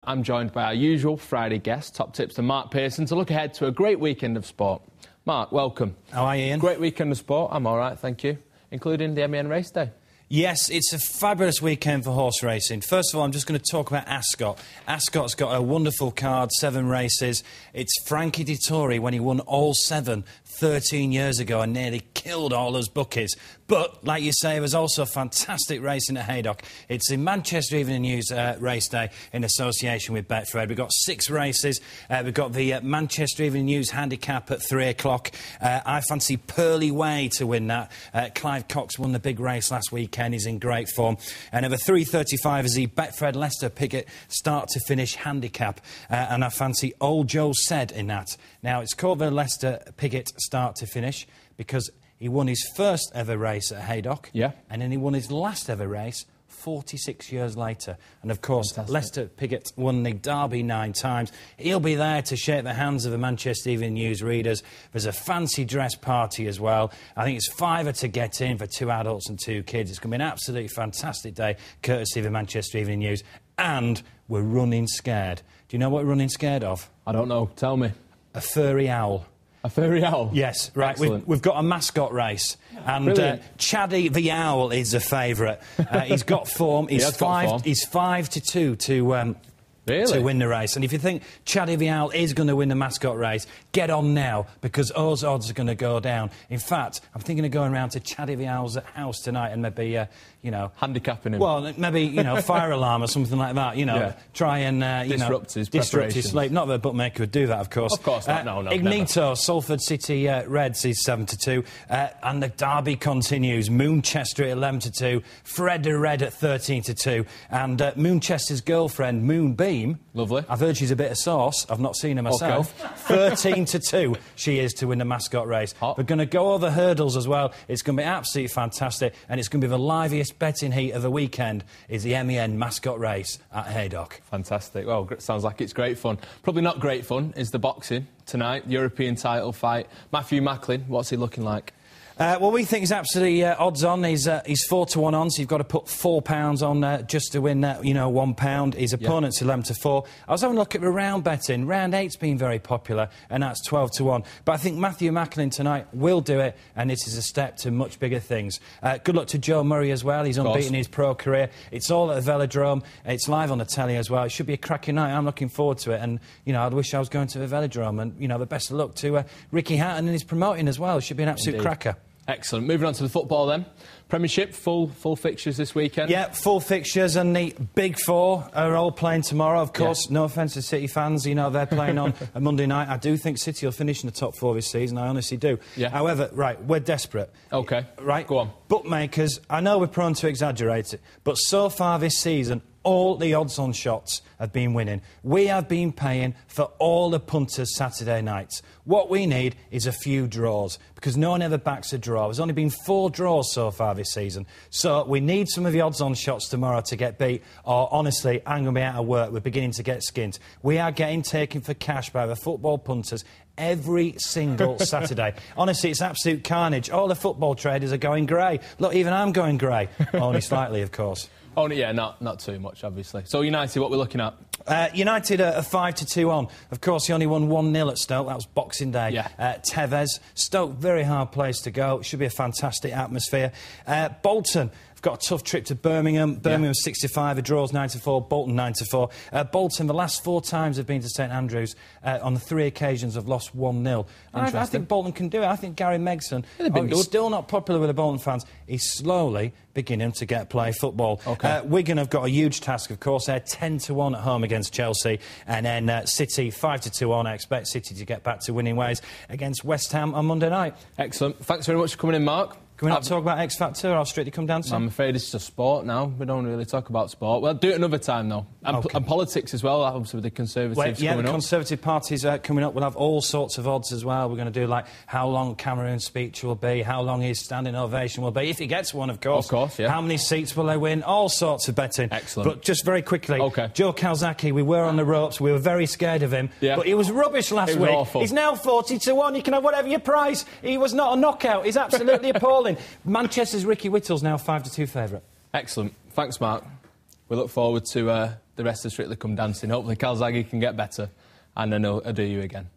I'm joined by our usual Friday guest, top tipster Mark Pearson, to look ahead to a great weekend of sport. Mark, welcome. How are you, Ian? Great weekend of sport. I'm all right, thank you. Including the MEN race day. Yes, it's a fabulous weekend for horse racing. First of all, I'm just going to talk about Ascot. Ascot's got a wonderful card, 7 races. It's Frankie Dettori when he won all 7 13 years ago and nearly killed all those bookies. But, like you say, there's also fantastic racing at Haydock. It's the Manchester Evening News race day in association with Betfred. We've got 6 races. We've got the Manchester Evening News handicap at 3 o'clock. I fancy Pearly Way to win that. Clive Cox won the big race last weekend. He's in great form. And over 3:35 is the Betfred Leicester Piggott start to finish handicap. And I fancy Old Joe Said in that. Now, it's called the Leicester Piggott start to finish because he won his first ever race at Haydock. Yeah. And then he won his last ever race 46 years later. And, of course, Fantastic. Leicester Piggott won the Derby 9 times. He'll be there to shake the hands of the Manchester Evening News readers. There's a fancy dress party as well. I think it's £5 to get in for 2 adults and 2 kids. It's going to be an absolutely fantastic day, courtesy of the Manchester Evening News. And we're running scared. Do you know what we're running scared of? I don't know, tell me. A furry owl. A furry owl? Yes, right. We've got a mascot race. And Chaddy the Owl is a favourite. He's got form. He's 5 to 2 to win the race. And if you think Chaddy the Owl is going to win the mascot race, get on now, because those odds are going to go down. In fact, I'm thinking of going round to Chaddy the Owl's house tonight and maybe, you know... handicapping him. Well, maybe, you know, fire alarm or something like that, you know. Yeah. Try and, disrupt his sleep. Not that a bookmaker would do that, of course. Of course not, no, Ignito, never. Salford City Reds is 7 to 2. And the derby continues. Moonchester at 11 to 2. Fred the Red at 13 to 2. And Moonchester's girlfriend, Moonbeam... lovely. I've heard she's a bit of sauce. I've not seen her myself. Okay. 13 to 2 she is to win the mascot race. Hot. We're going to go over hurdles as well. It's going to be absolutely fantastic, and it's going to be the liveliest betting heat of the weekend is the MEN mascot race at Haydock. Fantastic. Well, sounds like it's great fun. Probably not great fun is the boxing tonight, European title fight. Matthew Macklin, what's he looking like? Well, we think he's absolutely odds on. He's 4 to 1 on, so you've got to put £4 on just to win that, you know, £1. His opponent's 11 to 4. I was having a look at the round betting. Round 8's been very popular, and that's 12 to 1. But I think Matthew Macklin tonight will do it, and this is a step to much bigger things. Good luck to Joe Murray as well. He's unbeaten in his pro career. It's all at the Velodrome. It's live on the telly as well. It should be a cracking night. I'm looking forward to it, and, you know, I'd wish I was going to the Velodrome. And, you know, the best of luck to Ricky Hatton and his promoting as well. It should be an absolute cracker. Excellent. Moving on to the football then. Premiership, full fixtures this weekend? Yeah, full fixtures, and the Big Four are all playing tomorrow, of course. Yeah. No offence to City fans, you know, they're playing on a Monday night. I do think City will finish in the top 4 this season, I honestly do. Yeah. However, right, we're desperate. OK. Right? Go on. Bookmakers, I know we're prone to exaggerate it, but so far this season, all the odds-on shots have been winning. We have been paying for all the punters Saturday nights. What we need is a few draws, because no one ever backs a draw. There's only been 4 draws so far this season. So we need some of the odds-on shots tomorrow to get beat, or honestly, I'm going to be out of work. We're beginning to get skint. We are getting taken for cash by the football punters every single Saturday. Honestly, it's absolute carnage. All the football traders are going grey. Look, even I'm going grey. Only slightly, of course. Only, yeah, not too much, obviously. So, United, what we're looking at? United are 5 to 2 on. Of course, he only won 1-0 at Stoke. That was Boxing Day. Yeah. Tevez. Stoke, very hard place to go. It should be a fantastic atmosphere. Bolton have got a tough trip to Birmingham. Birmingham 65, a draws 9 to 4. Bolton 9 to 4. Bolton, the last 4 times they've been to St Andrews, on the 3 occasions have lost 1-0. I think Bolton can do it. I think Gary Megson, he's still not popular with the Bolton fans. He's slowly beginning to get play football. Okay. Wigan have got a huge task, of course. They're 10 to 1 at home against Chelsea, and then City 5 to 2 on. I expect City to get back to winning ways against West Ham on Monday night. Excellent. Thanks very much for coming in, Mark. Can we not talk about X Factor, or I'll strictly come down to I'm afraid it's just sport now. We don't really talk about sport. Well, do it another time, though. And politics as well, obviously, with the Conservatives coming up. The Conservative Party's coming up. We'll have all sorts of odds as well. We're going to do, like, how long Cameron's speech will be, how long his standing ovation will be, if he gets one, of course. Of course, yeah. How many seats will they win? All sorts of betting. Excellent. But just very quickly, OK. Joe Calzaghe, we were on the ropes. We were very scared of him. Yeah. But he was rubbish last week. Awful. He's now 40 to 1. You can have whatever your price. He was not a knockout. He's absolutely appalling. Manchester's Ricky Whittle's now 5 to 2 favourite. Excellent. Thanks, Mark. we look forward to the rest of Strictly Come Dancing. Hopefully Calzaghe can get better, and then he'll do you again.